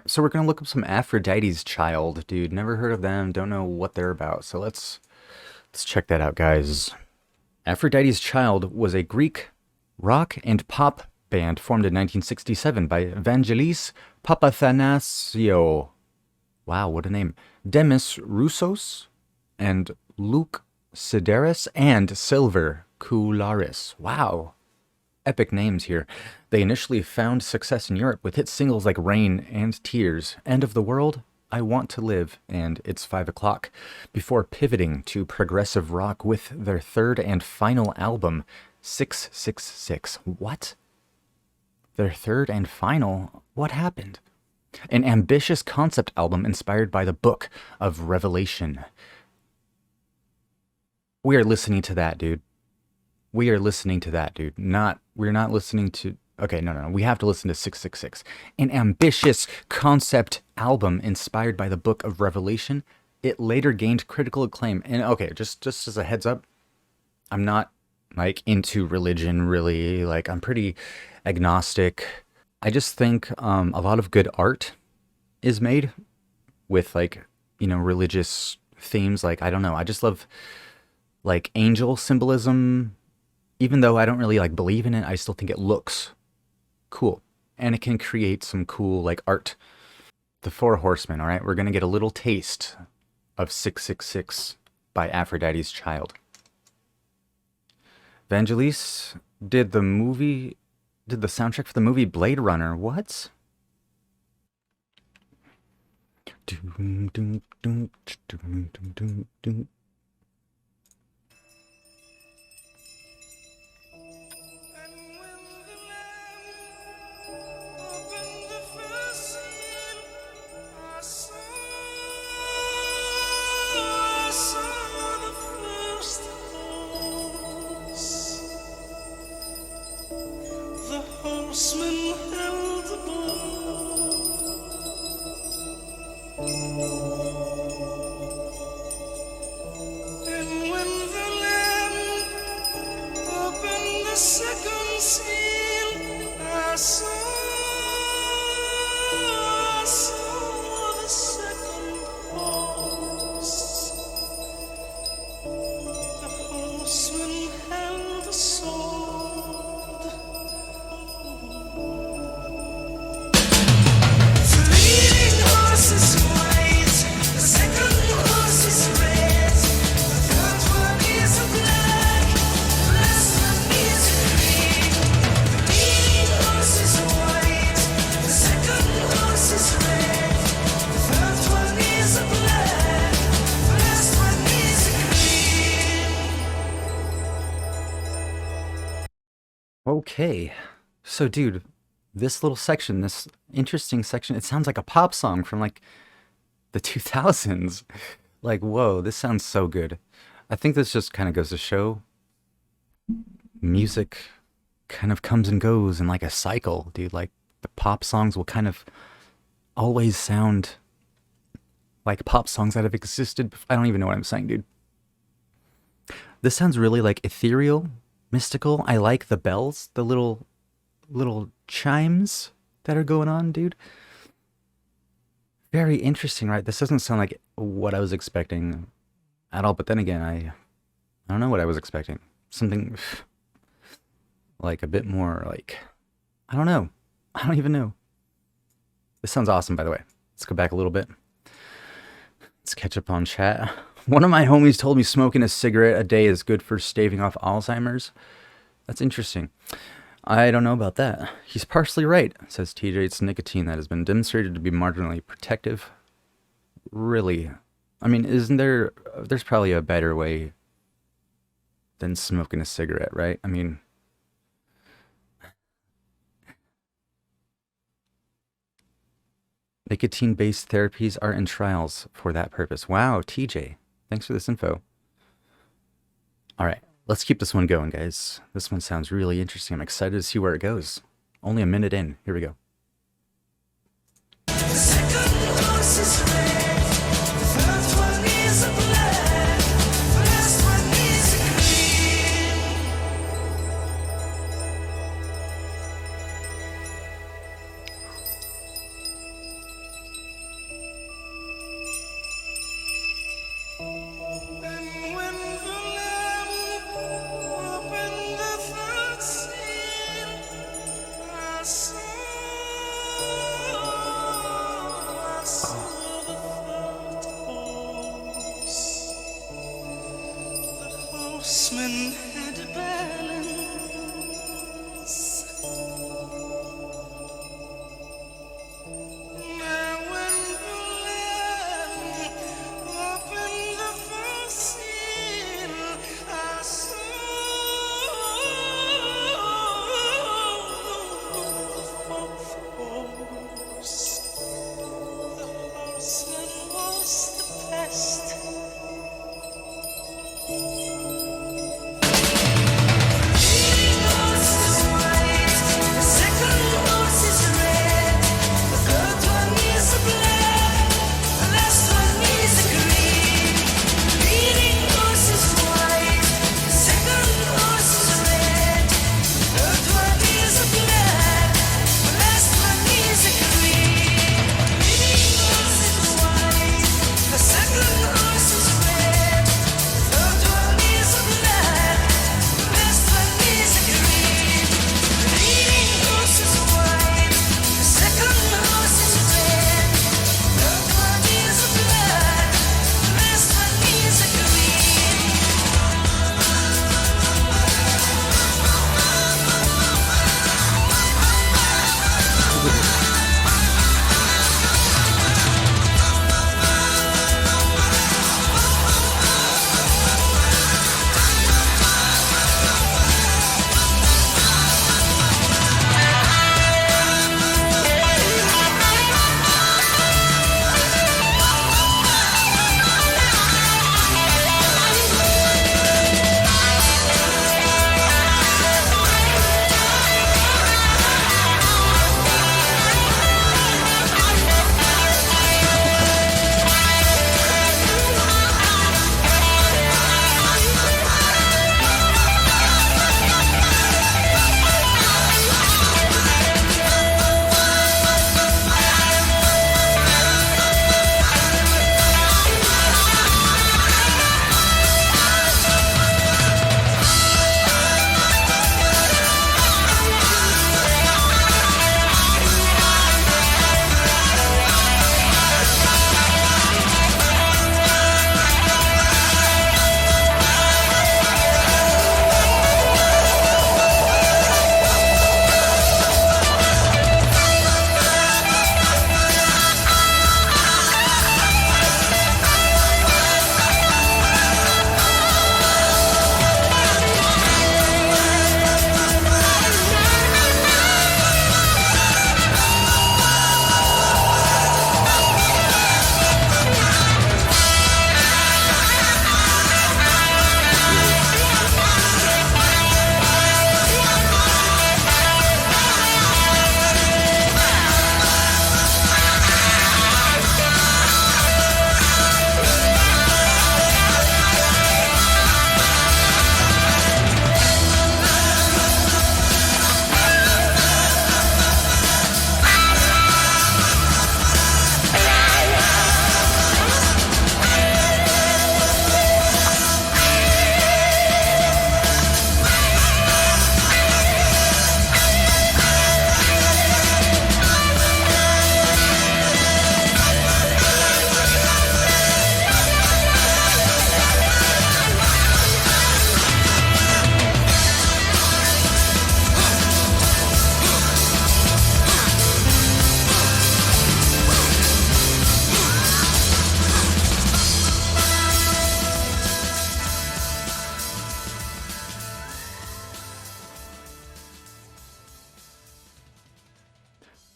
So we're gonna look up some Aphrodite's Child, dude. Never heard of them, don't know what they're about. So let's check that out, guys. Aphrodite's Child was a Greek rock and pop band formed in 1967 by Vangelis Papathanassio. Wow, what a name. Demis Roussos and Luke Sideris and Silver Koularis. Wow. Epic names here. They initially found success in Europe with hit singles like Rain and Tears, End of the World, I Want to Live, and It's 5 O'Clock, before pivoting to progressive rock with their third and final album, 666. What? Their third and final? What happened? An ambitious concept album inspired by the Book of Revelation. We are listening to that, dude. We are listening to that, dude. We're not listening to... Okay, no. We have to listen to 666. An ambitious concept album inspired by the Book of Revelation. It later gained critical acclaim. And okay, just as a heads up, I'm not, like, into religion, really. Like, I'm pretty agnostic. I just think a lot of good art is made with, like, you know, religious themes. Like, I don't know. I just love, like, angel symbolism. Even though I don't really, like, believe in it, I still think it looks cool. And it can create some cool, like, art. The Four Horsemen, all right? We're going to get a little taste of 666 by Aphrodite's Child. Vangelis did the soundtrack for the movie Blade Runner. What? Doom, doom, doom, doom, doom, doom, doom. Horsemen held the bow, and when the Lamb opened the second seal, I saw the second horse. The horsemen held the sword. Okay, so dude, this little section, this interesting section, it sounds like a pop song from like the 2000s. Like, whoa, this sounds so good. I think this just kind of goes to show music kind of comes and goes in like a cycle, dude. Like the pop songs will kind of always sound like pop songs that have existed. I don't even know what I'm saying, dude. This sounds really like ethereal, mystical. I like the bells, the little chimes that are going on, dude. Very interesting, right? This doesn't sound like what I was expecting at all. But then again, I don't know what I was expecting. Something like a bit more like, I don't know. I don't even know. This sounds awesome, by the way. Let's go back a little bit. Let's catch up on chat. One of my homies told me smoking a cigarette a day is good for staving off Alzheimer's. That's interesting. I don't know about that. He's partially right, says TJ. It's nicotine that has been demonstrated to be marginally protective. Really? I mean, there's probably a better way than smoking a cigarette, right? I mean, nicotine-based therapies are in trials for that purpose. Wow, TJ. Thanks for this info. All right, let's keep this one going, guys. This one sounds really interesting. I'm excited to see where it goes. Only a minute in. Here we go. horsemen had balance. Now when the lamb opened the first seal, I saw the fourth horse. The horseman was the best.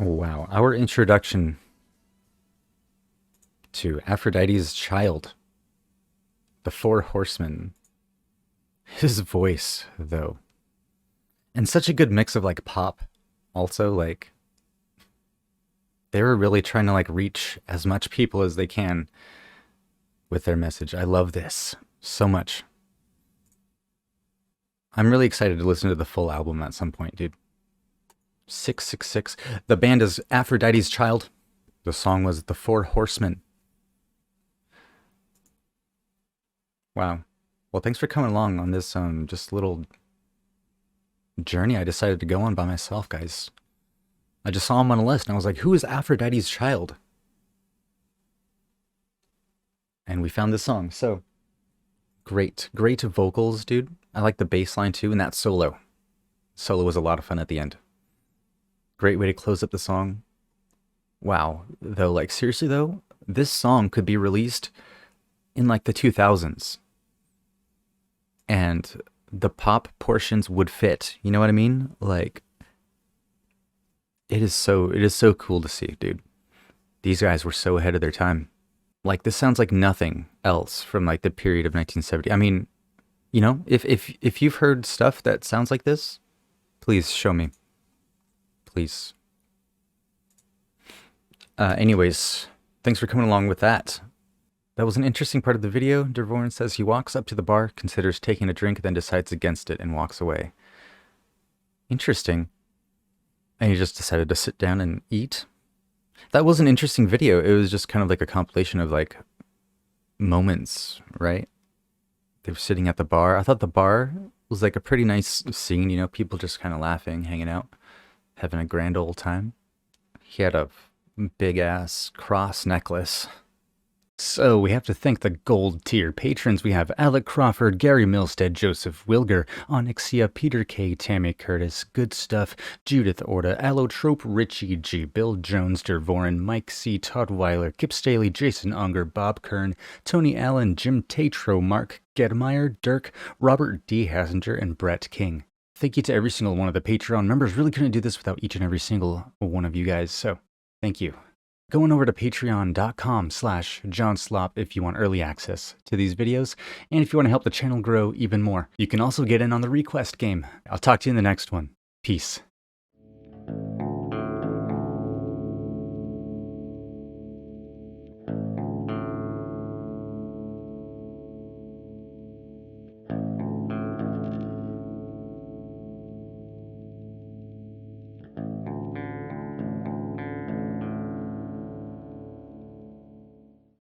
Wow, our introduction to Aphrodite's child, the Four Horsemen. His voice, though, and such a good mix of like pop, also like they were really trying to like reach as much people as they can with their message. I love this so much. I'm really excited to listen to the full album at some point, dude. 666. The band is Aphrodite's Child. The song was The Four Horsemen. Wow. Well, thanks for coming along on this just little journey I decided to go on by myself, guys. I just saw him on a list and I was like, who is Aphrodite's Child? And we found this song. So Great, great vocals, dude. I like the bass line too, and that solo. Solo was a lot of fun at the end. Great way to close up the song. Wow. Though, like, seriously though, this song could be released in like the 2000s. And the pop portions would fit. You know what I mean? Like, it is so cool to see, dude. These guys were so ahead of their time. Like, this sounds like nothing else from like the period of 1970. I mean, you know, if you've heard stuff that sounds like this, please show me. Please. Anyways, thanks for coming along with that. That was an interesting part of the video. Dervorin says he walks up to the bar, considers taking a drink, then decides against it and walks away. Interesting. And he just decided to sit down and eat. That was an interesting video. It was just kind of like a compilation of like moments, right? They were sitting at the bar. I thought the bar was like a pretty nice scene, you know, people just kind of laughing, hanging out, having a grand old time. He had a big ass cross necklace. So we have to thank the gold tier patrons. We have Alec Crawford, Gary Milstead, Joseph Wilger, Onyxia, Peter K, Tammy Curtis, Good Stuff, Judith Orta, Allotrope, Richie G, Bill Jones, Dervorin, Mike C, Todd Weiler, Kip Staley, Jason Unger, Bob Kern, Tony Allen, Jim Tatro, Mark Gedmeyer, Dirk, Robert D. Hassinger, and Brett King. Thank you to every single one of the Patreon members. Really couldn't do this without each and every single one of you guys, so thank you. Going over to patreon.com/JohnSlop if you want early access to these videos, and if you want to help the channel grow even more. You can also get in on the request game. I'll talk to you in the next one. Peace.